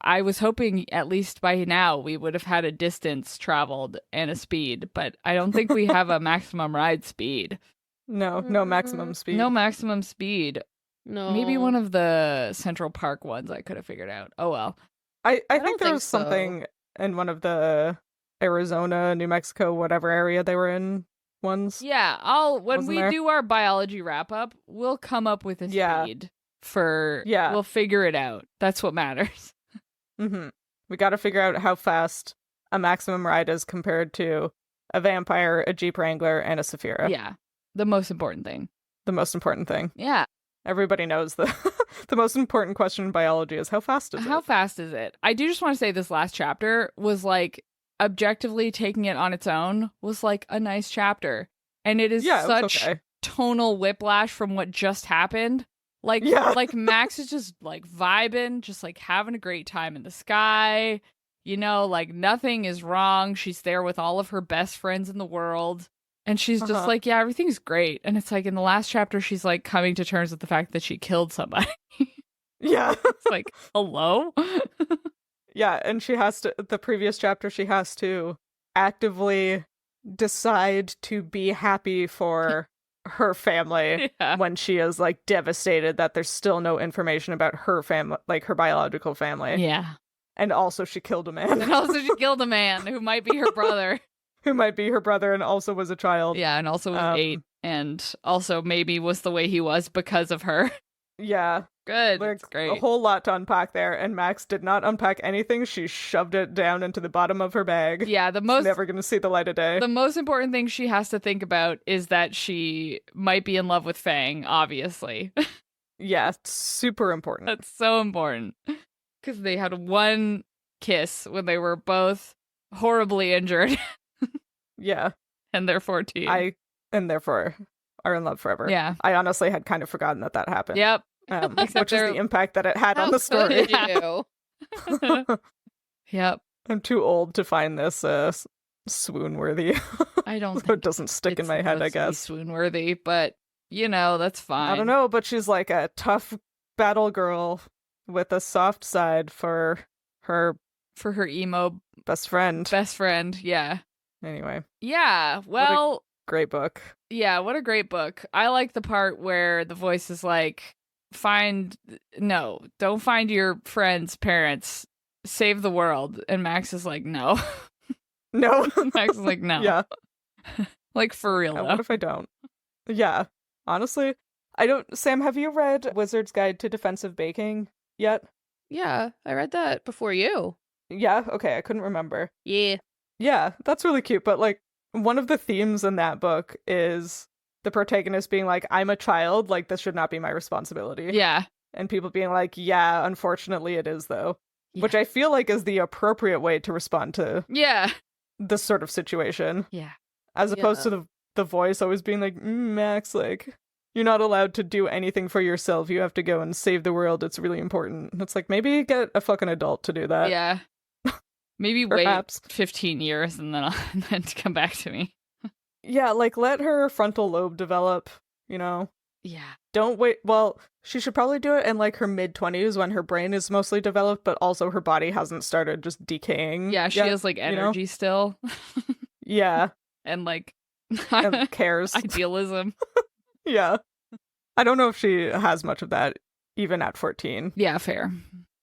I was hoping at least by now we would have had a distance traveled and a speed, but I don't think we have a maximum ride speed. No maximum speed. No maximum speed. No. Maybe one of the Central Park ones I could have figured out. Oh well. I don't think there think was something in one of the Arizona, New Mexico, whatever area they were in ones. Yeah, when Wasn't we there? do our biology wrap up, we'll come up with a Yeah. speed for Yeah. we'll figure it out. That's what matters. Mm-hmm. We got to figure out how fast a maximum ride is compared to a vampire, a Jeep Wrangler, and a Saphira. Yeah. The most important thing. The most important thing. Yeah. Everybody knows the most important question in biology is how fast is How it? fast is it? I do just want to say this last chapter was like objectively taking it on its own was like a nice chapter. And it is Yeah, it was such okay. tonal whiplash from what just happened. Like Yeah. like Max is just like vibing, just like having a great time in the sky. Like nothing is wrong. She's there with all of her best friends in the world. And she's just Uh-huh. like, yeah, everything's great. And it's like in the last chapter, she's like coming to terms with the fact that she killed somebody. Yeah. It's like, hello? Yeah, and the previous chapter, she has to actively decide to be happy for her family Yeah. when she is like devastated that there's still no information about her family, like her biological family. Yeah. And also she killed a man And also she killed a man who might be her brother. who might be her brother and also was a child. Yeah, and also was 8. And also maybe was the way he was because of her. Yeah. Good. Like It's great. a whole lot to unpack there, and Max did not unpack anything. She shoved it down into the bottom of her bag. Yeah, the It's most never gonna see the light of day. the most important thing she has to think about is that she might be in love with Fang, obviously. Yeah, it's super important. That's so important. Because they had one kiss when they were both horribly injured Yeah. and they're 14. And therefore are in love forever. Yeah. I honestly had kind of forgotten that happened. Yep. Which is they're- the impact that it had on How the story. could you? Yep. I'm too old to find this swoon worthy. I don't So think it doesn't stick in it's my head, I supposed to be guess. swoon-worthy, but that's fine. I don't know, but she's like a tough battle girl with a soft side for her For her emo best friend. best friend, yeah. Anyway, Yeah, well, great book. yeah, what a great book. I like the part where the voice is like, don't find your friend's parents, save the world. And Max is like, no. No. Max is like, no. Yeah. Like, for real, Yeah, though. what if I don't? Yeah. Honestly, I don't. Sam, have you read Wizard's Guide to Defensive Baking yet? Yeah, I read that before you. Yeah? Okay, I couldn't remember. Yeah. Yeah, that's really cute. But like, one of the themes in that book is the protagonist being like, I'm a child, like, this should not be my responsibility. Yeah. And people being like, yeah, unfortunately it is, though. Yeah. Which I feel like is the appropriate way to respond to Yeah. this sort of situation. Yeah. As opposed Yeah. to the voice always being like, Max, like, you're not allowed to do anything for yourself. You have to go and save the world. It's really important. And it's like, maybe get a fucking adult to do that. Yeah. Maybe Perhaps. wait 15 years and then to come back to me. Yeah, like, let her frontal lobe develop, Yeah. Don't wait. Well, she should probably do it in, like, her mid-20s when her brain is mostly developed, but also her body hasn't started just decaying. Yeah, she yet, has, like, you know? energy still. Yeah, And, like, and cares. idealism. Yeah. I don't know if she has much of that, even at 14, Yeah, fair.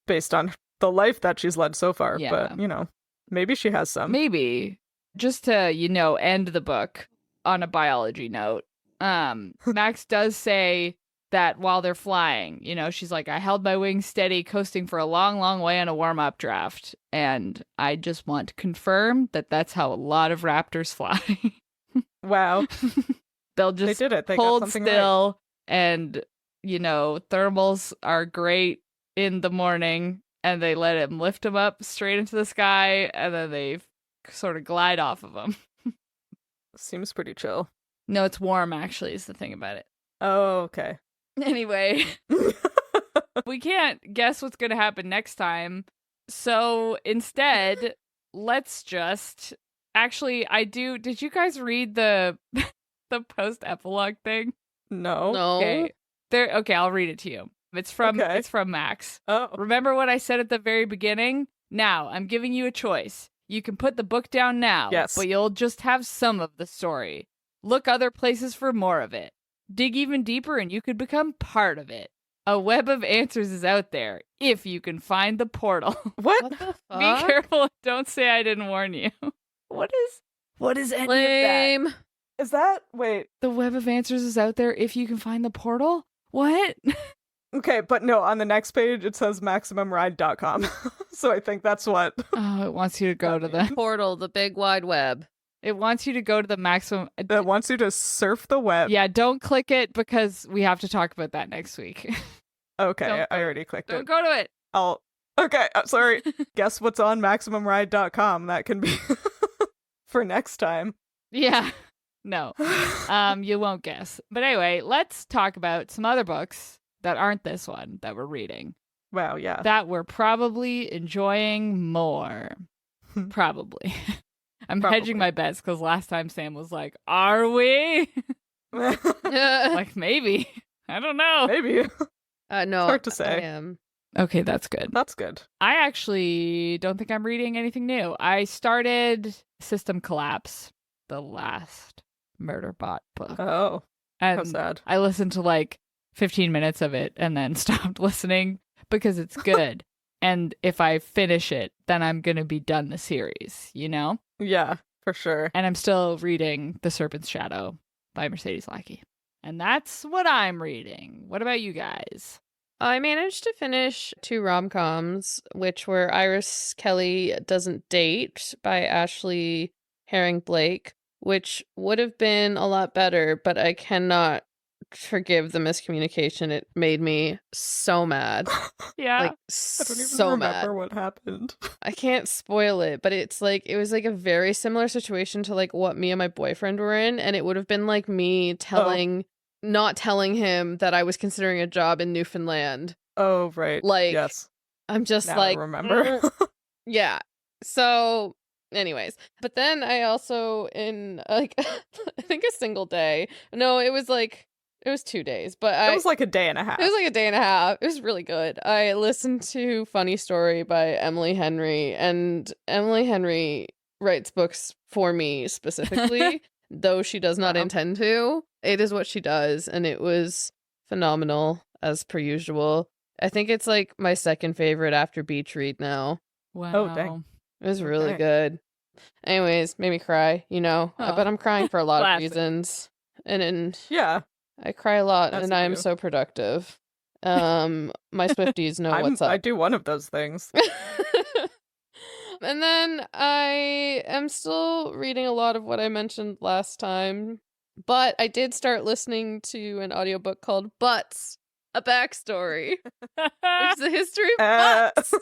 based on the life that she's led so far. Yeah. But, maybe she has some. Maybe just to, end the book on a biology note. Max does say that while they're flying, she's like, I held my wings steady, coasting for a long, long way on a warm-up draft. And I just want to confirm that that's how a lot of raptors fly. Wow. They'll just They did it. They hold got something still, and, thermals are great in the morning, and they let him lift him up straight into the sky, and then they sort of glide off of him. right. Seems pretty chill. No, it's warm, actually, is the thing about it. Oh, okay. Anyway, we can't guess what's going to happen next time. So instead, let's just... Actually, did you guys read the post-epilogue thing? No. No. Okay, I'll read it to you. It's from Max. Oh. Remember what I said at the very beginning? Now, I'm giving you a choice. You can put the book down now, Yes. but you'll just have some of the story. Look other places for more of it. Dig even deeper and you could become part of it. A web of answers is out there, if you can find the portal. What? What the fuck? Be careful, don't say I didn't warn you. What is any of that? Lame. Is that... Wait. The web of answers is out there if you can find the portal? What? Okay, but no, on the next page it says MaximumRide.com. So I think that's what... Oh, it wants you to go to the... Portal, the big wide web. It wants you to go to the maximum... That wants you to surf the web. Yeah, don't click it because we have to talk about that next week. Okay, I already clicked Don't it. go to it. Okay, sorry. Guess what's on MaximumRide.com? That can be for next time. Yeah. No. You won't guess. But anyway, let's talk about some other books that aren't this one that we're reading. Wow, yeah. That we're probably enjoying more. Probably. I'm Probably. hedging my bets because last time Sam was like, are we? Like, maybe. I don't know. Maybe. No, hard to say. I am. Okay, that's good. That's good. I actually don't think I'm reading anything new. I started System Collapse, the last Murderbot book. Oh, how And sad. I listened to like 15 minutes of it and then stopped listening because it's good. And if I finish it, then I'm going to be done the series, Yeah, for sure. And I'm still reading The Serpent's Shadow by Mercedes Lackey. And that's what I'm reading. What about you guys? I managed to finish 2 rom-coms, which were Iris Kelly Doesn't Date by Ashley Herring Blake, which would have been a lot better, but I cannot forgive the miscommunication. It made me so mad. Yeah. Like, I don't even so remember mad. what happened. I can't spoil it, but it was like a very similar situation to like what me and my boyfriend were in, and it would have been like me not telling him that I was considering a job in Newfoundland. Oh, right. Like, yes. I'm just Now like, I remember. yeah. So, anyways, but then I also in like I think a single day. No, it was 2 days, but It was like a day and a half. it was like a day and a half. It was really good. I listened to Funny Story by Emily Henry, and Emily Henry writes books for me specifically, though she does not Wow. intend to. It is what she does, and it was phenomenal as per usual. I think it's like my second favorite after Beach Read now. Wow. Oh, dang. It was really Okay. good. Anyways, made me cry, Oh, but I'm crying for a lot of classic. reasons. And Yeah. I cry a lot, As and you I'm do. so productive. My Swifties know what's up. I do one of those things. And then I am still reading a lot of what I mentioned last time, but I did start listening to an audiobook called Butts, a Backstory, which is the history of Uh, butts.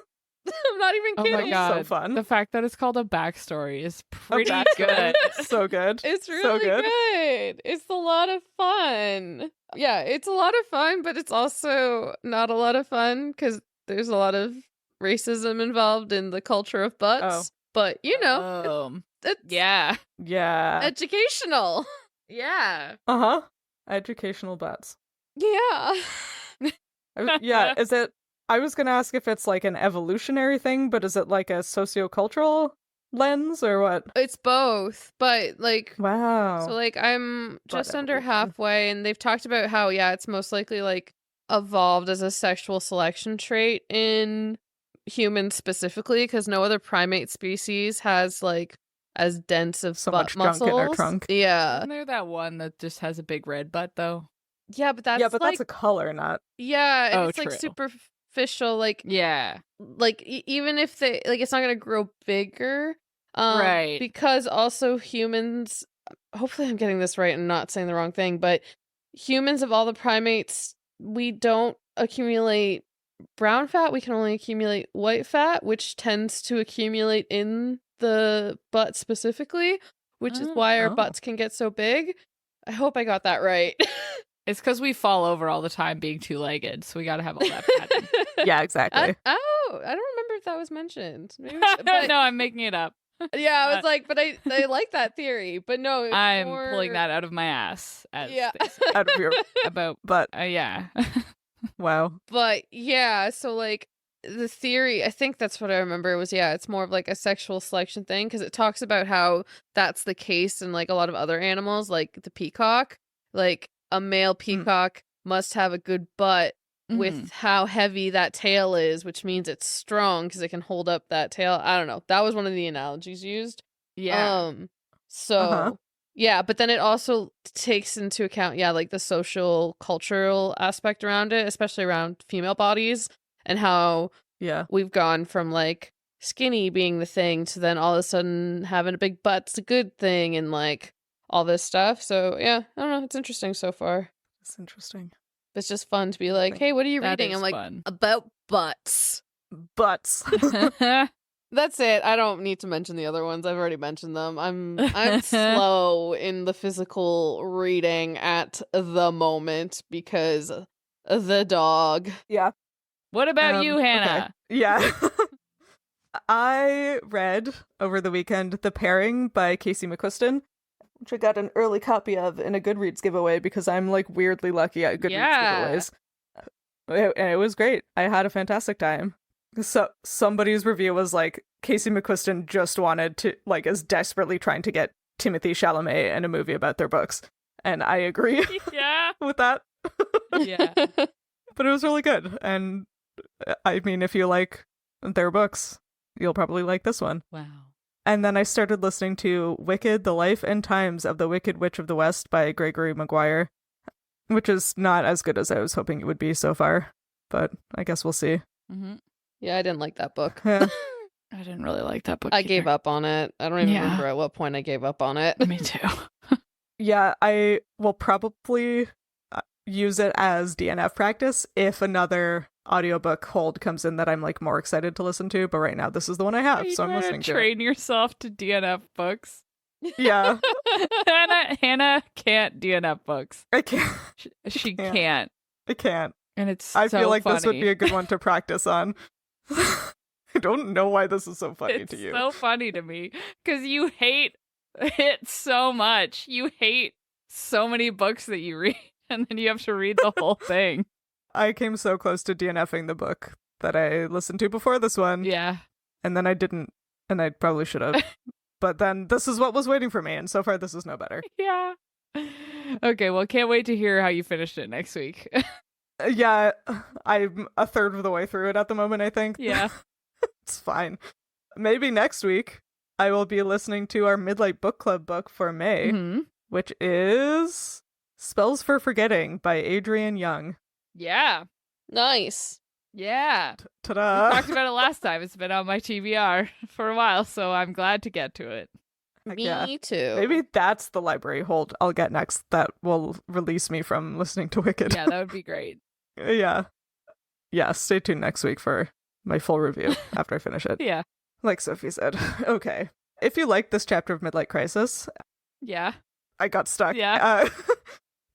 I'm not even Oh kidding. my god. So fun. The fact that it's called a backstory is A pretty backstory. good. So good. It's So really good. good. It's a lot of fun. Yeah, it's a lot of fun, but it's also not a lot of fun because there's a lot of racism involved in the culture of butts. But, Oh. it's Yeah. Yeah. educational. Yeah. Uh-huh. Educational bets. Yeah. Yeah, is it... I was gonna ask if it's like an evolutionary thing, but is it like a sociocultural lens or what? It's both, but like Wow. so like I'm But just under evolution. halfway, and they've talked about how it's most likely like evolved as a sexual selection trait in humans specifically, because no other primate species has like as dense of So butt much junk in our muscles. trunk. Yeah. Isn't there that one that just has a big red butt though? Yeah, but that's Yeah, but like that's a color, not. yeah, and Oh, it's like true. superficial. Like Yeah. even if they like, it's not gonna grow bigger. Right. Because also humans. Hopefully, I'm getting this right and not saying the wrong thing, but humans of all the primates, we don't accumulate brown fat. We can only accumulate white fat, which tends to accumulate in the butt specifically, which is why our Oh. butts can get so big. I hope I got that right. It's because we fall over all the time being two-legged, so we got to have all that padding. Yeah, exactly. I don't remember if that was mentioned. Maybe, but, No, I'm making it up. yeah, I was like, but I like that theory. But no, it's I'm more... pulling that out of my ass. As Yeah. they say. Out of your About, butt. yeah. Wow. But yeah, so like the theory, I think that's what I remember was, yeah, it's more of like a sexual selection thing, because it talks about how that's the case in like a lot of other animals, like the peacock. Like a male peacock must have a good butt with how heavy that tail is, which means it's strong because it can hold up that tail. I don't know. That was one of the analogies used. Yeah. So yeah, but then it also takes into account, yeah, like the social cultural aspect around it, especially around female bodies, and how Yeah. we've gone from like skinny being the thing to then all of a sudden having a big butt's a good thing, and like all this stuff. So yeah, I don't know. It's interesting so far. It's interesting. It's just fun to be like, hey, what are you That reading? is I'm like, fun. about butts. Butts. That's it. I don't need to mention the other ones. I've already mentioned them. I'm slow in the physical reading at the moment because the dog. Yeah. What about you, Okay. Hannah? Yeah. I read over the weekend The Pairing by Casey McQuiston, which I got an early copy of in a Goodreads giveaway because I'm like weirdly lucky at Goodreads giveaways. And it was great. I had a fantastic time. So somebody's review was like, Casey McQuiston just wanted to, like, is desperately trying to get Timothée Chalamet in a movie about their books. And I agree Yeah. with that. Yeah. But it was really good. And I mean, if you like their books, you'll probably like this one. Wow. And then I started listening to Wicked, The Life and Times of the Wicked Witch of the West by Gregory Maguire, which is not as good as I was hoping it would be so far. But I guess we'll see. Yeah, I didn't like that book. Yeah. I didn't really like that book. I gave up on it. I don't even remember at what point I gave up on it. Me too. Yeah, I will probably use it as DNF practice if another audiobook hold comes in that I'm like more excited to listen to. But right now, this is the one I have, so I'm listening to it. Train yourself to DNF books. Yeah. Hannah can't DNF books. I can't. She can't. can't. I can't. And it's I so feel like funny. this would be a good one to practice on. I don't know why this is so funny It's to you. so funny to me because you hate it so much. You hate so many books that you read, and then you have to read the whole thing. I came so close to DNFing the book that I listened to before this one. Yeah. And then I didn't, and I probably should have. But then this is what was waiting for me, and so far this is no better. Yeah. Okay, well, can't wait to hear how you finished it next week. Yeah, I'm a third of the way through it at the moment, I think. Yeah. It's fine. Maybe next week I will be listening to our Midlight Book Club book for May, which is Spells for Forgetting by Adrienne Young. Yeah. Nice. Yeah. Ta-da! We talked about it last time. It's been on my TBR for a while, so I'm glad to get to it. Heck Me yeah. too. Maybe that's the library hold I'll get next that will release me from listening to Wicked. Yeah, that would be great. Yeah. Yeah, stay tuned next week for my full review after I finish it. Yeah. Like Sophie said. Okay. If you like this chapter of Midlight Crisis, Yeah. I got stuck. Yeah.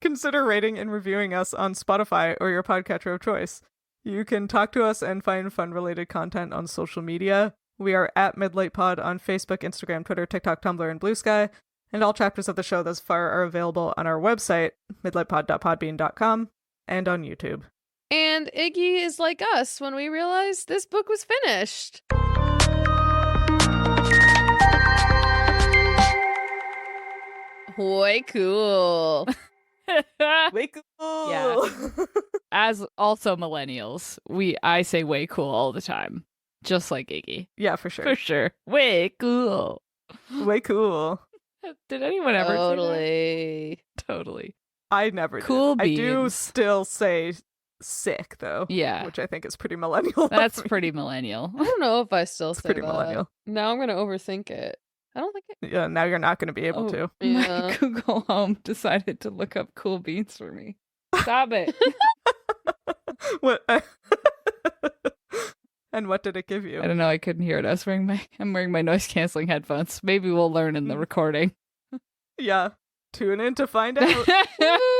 Consider rating and reviewing us on Spotify or your podcatcher of choice. You can talk to us and find fun-related content on social media. We are at Midlight Pod on Facebook, Instagram, Twitter, TikTok, Tumblr, and Blue Sky. And all chapters of the show thus far are available on our website, midlightpod.podbean.com, and on YouTube. And Iggy is like us when we realized this book was finished. Way cool. Way cool! Yeah. As also millennials, I say way cool all the time. Just like Iggy. Yeah, for sure. For sure. Way cool. Way cool. Did anyone ever say Totally. that? Totally. I never Cool did. I do beans. still say sick, though. Yeah. Which I think is pretty millennial. That's of me. pretty millennial. I don't know if I still say pretty that. millennial. Now I'm gonna overthink it. I don't think it. Yeah, now you're not going to be able Oh, to. my Yeah. Google Home decided to look up cool beans for me. Stop it. What? And what did it give you? I don't know. I couldn't hear it. I'm wearing my noise canceling headphones. Maybe we'll learn in the recording. Yeah. Tune in to find out. Woo!